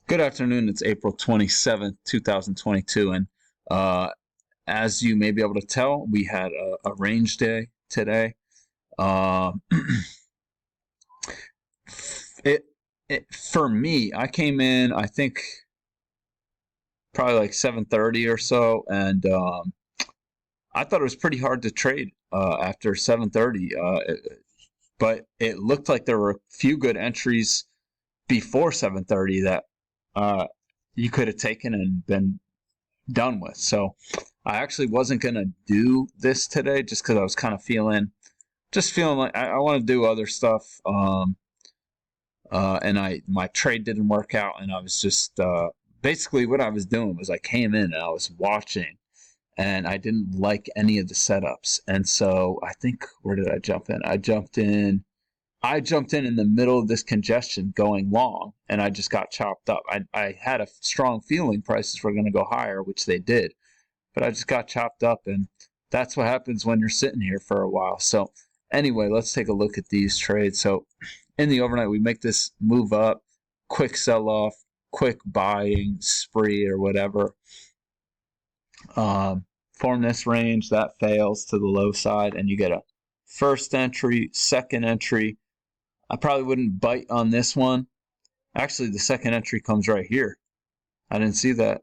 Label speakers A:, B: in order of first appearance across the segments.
A: Good afternoon. It's April 27th, 2022. And uh, as you may be able to tell, we had a range day today. Uh, it, for me, I came in, I think, probably like 7:30 or so. And I thought it was pretty hard to trade after 7:30. But it looked like there were a few good entries before 7:30 that uh, you could have taken and been done with. So I actually wasn't gonna do this today just because I was kind of feeling like I want to do other stuff. And my trade didn't work out, and I was just basically what I was doing was I came in and I was watching, and I didn't like any of the setups, and so I think where did I jump in? I jumped in the middle of this congestion going long, and I just got chopped up. I had a strong feeling prices were going to go higher, which they did, but I just got chopped up, and that's what happens when you're sitting here for a while. So anyway, let's take a look at these trades. So in the overnight, we make this move up, quick sell off, quick buying spree or whatever. Form this range that fails to the low side, and you get a first entry, second entry. I probably wouldn't bite on this one. Actually, the second entry comes right here. I didn't see that.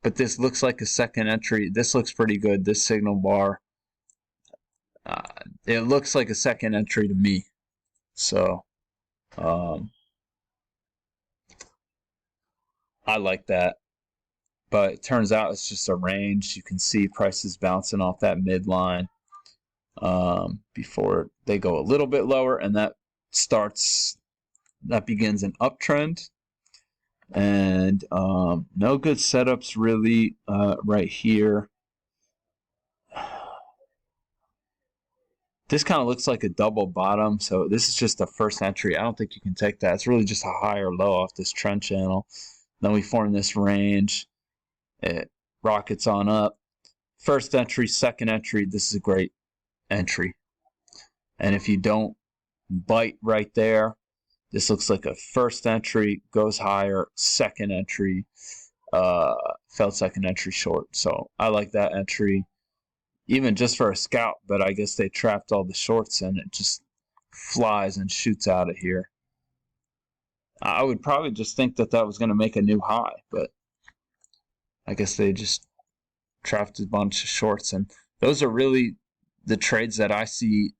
A: But this looks like a second entry. This looks pretty good, this signal bar. It looks like a second entry to me. So, I like that. But it turns out it's just a range. You can see prices bouncing off that midline before they go a little bit lower, and that begins an uptrend. And no good setups really right here. This kind of looks like a double bottom, so this is just a first entry. I don't think you can take that. It's really just a high or low off this trend channel. Then we form this range. It rockets on up. First entry, second entry, this is a great entry. And if you don't bite right there, this looks like a first entry, goes higher, second entry, failed second entry short. So I like that entry, even just for a scalp, but I guess they trapped all the shorts and it just flies and shoots out of here. I would probably just think that that was going to make a new high, but I guess they just trapped a bunch of shorts, and those are really the trades that I see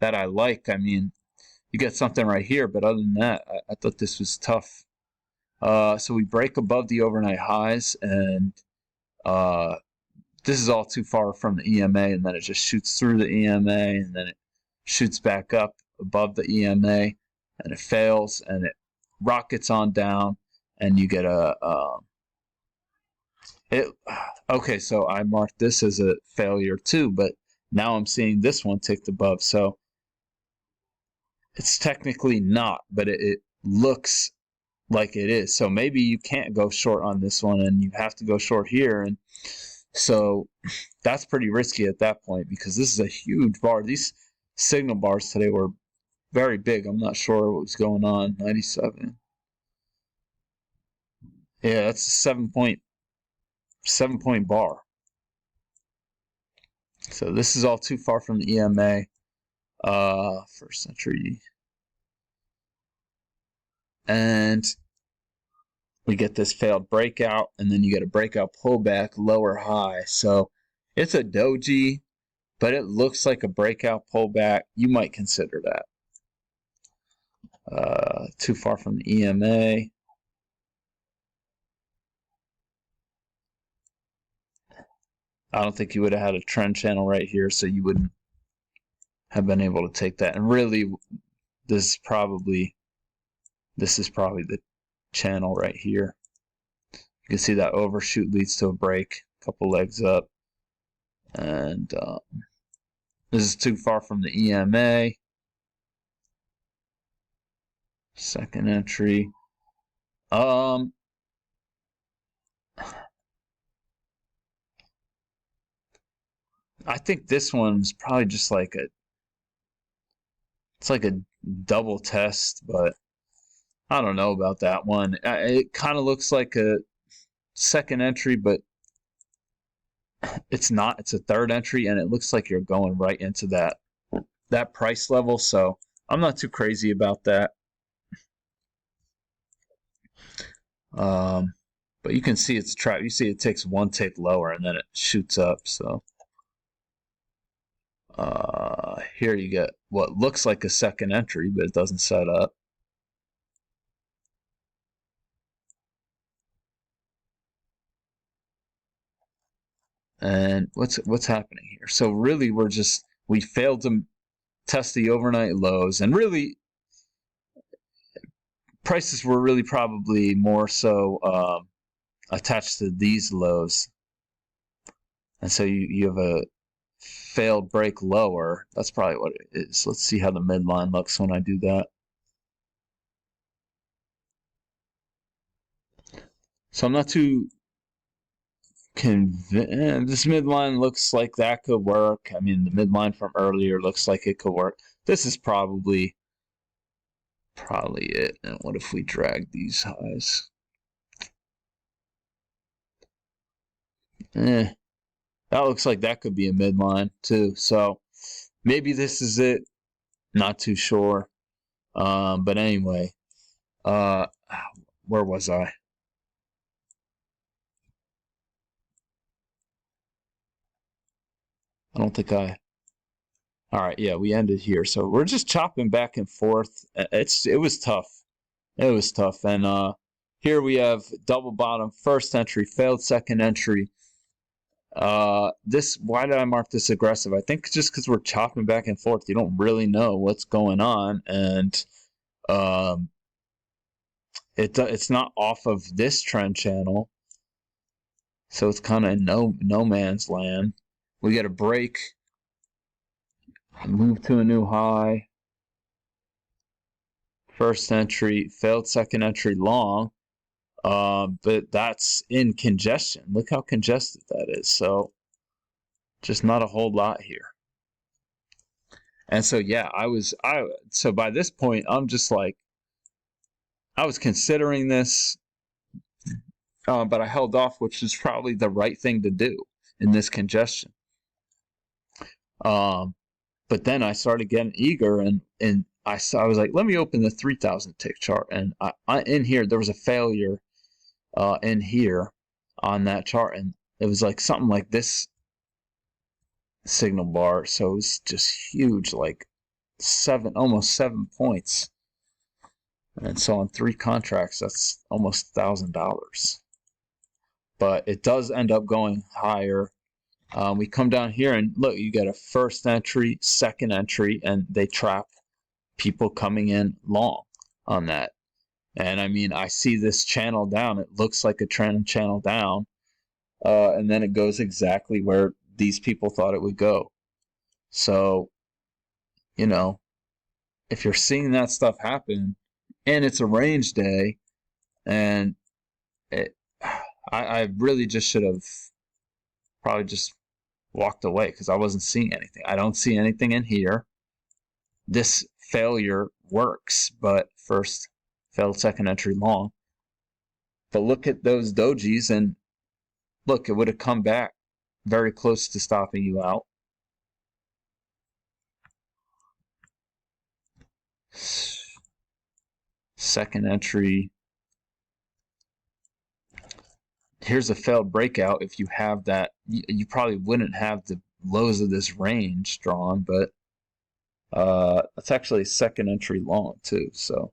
A: that I like. I mean, you get something right here, but other than that, I thought this was tough. So we break above the overnight highs, and this is all too far from the EMA, and then it just shoots through the EMA, and then it shoots back up above the EMA, and it fails, and it rockets on down, and you get okay, so I marked this as a failure too, but now I'm seeing this one ticked above, so it's technically not, but it looks like it is. So maybe you can't go short on this one, and you have to go short here, and so that's pretty risky at that point because this is a huge bar. These signal bars today were very big. I'm not sure what was going on. 97. Yeah, that's a 7 point bar. So this is all too far from the EMA. First entry. And we get this failed breakout, and then you get a breakout pullback, lower high. So it's a doji, but it looks like a breakout pullback. You might consider that. Too far from the EMA. I don't think you would have had a trend channel right here, so you wouldn't have been able to take that. And really, this is probably the channel right here. You can see that overshoot leads to a break, a couple legs up, and this is too far from the EMA. Second entry. I think this one's probably just like it's like a double test, but I don't know about that one. It kind of looks like a second entry, but it's not. It's a third entry, and it looks like you're going right into that price level. So I'm not too crazy about that. But you can see it's trap. You see it takes one tick lower and then it shoots up. So here you get what looks like a second entry, but it doesn't set up. And what's happening here? So really, we failed to test the overnight lows, and really prices were really probably more so attached to these lows, and so you have a failed break lower. That's probably what it is. Let's see how the midline looks when I do that. So I'm not too convinced. This midline looks like that could work. I mean, the midline from earlier looks like it could work. This is probably it. And what if we drag these highs? That looks like that could be a midline too. So maybe this is it. Not too sure. But anyway, where was I? I don't think I. All right, yeah, we ended here. So we're just chopping back and forth. It was tough. It was tough. And here we have double bottom, first entry, failed second entry. Why did I mark this aggressive? I think just because we're chopping back and forth, you don't really know what's going on, and it's not off of this trend channel, so it's kind of in no man's land. We get a break, move to a new high, first entry, failed second entry long. But that's in congestion. Look how congested that is. So just not a whole lot here. And so yeah, so by this point I'm just like I was considering this, but I held off, which is probably the right thing to do in this congestion. But then I started getting eager, and I was like, let me open the 3,000 tick chart, and I in here there was a failure in here on that chart, and it was like something like this signal bar, so it was just huge, like almost 7 points, and so on 3 contracts that's almost $1,000. But it does end up going higher. We come down here and look, you get a first entry, second entry, and they trap people coming in long on that. And I mean, I see this channel down. It looks like a trend channel down. And then it goes exactly where these people thought it would go. So, you know, if you're seeing that stuff happen, and it's a range day, and I really just should have probably just walked away because I wasn't seeing anything. I don't see anything in here. This failure works, but first failed second entry long. But look at those dojis, and look, it would have come back very close to stopping you out. Second entry. Here's a failed breakout. If you have that, you probably wouldn't have the lows of this range drawn, but it's actually second entry long too. So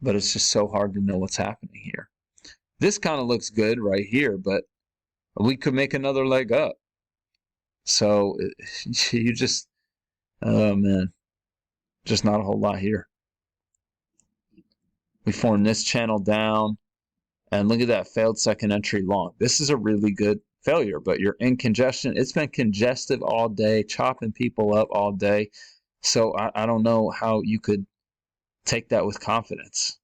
A: but it's just so hard to know what's happening here. This kind of looks good right here, but we could make another leg up. So you just, oh man, just not a whole lot here. We form this channel down, and look at that failed second entry long. This is a really good failure, but you're in congestion. It's been congested all day, chopping people up all day. So I don't know how you could take that with confidence.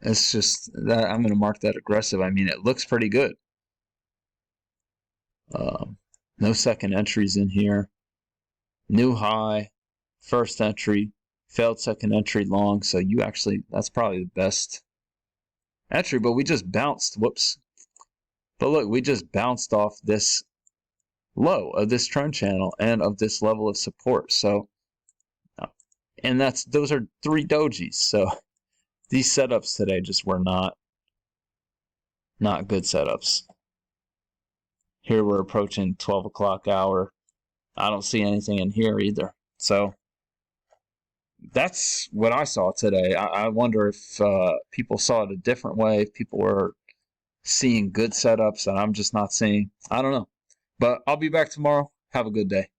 A: It's just that I'm going to mark that aggressive. I mean, it looks pretty good. No second entries in here. New high, first entry, failed second entry long. So you actually, that's probably the best entry, but we just bounced. Whoops. But look, we just bounced off this low of this trend channel and of this level of support. So, and those are 3 dojis. So these setups today just were not good setups. Here we're approaching 12 o'clock hour. I don't see anything in here either. So that's what I saw today. I wonder if people saw it a different way, if people were seeing good setups and I'm just not seeing. I don't know. But I'll be back tomorrow. Have a good day.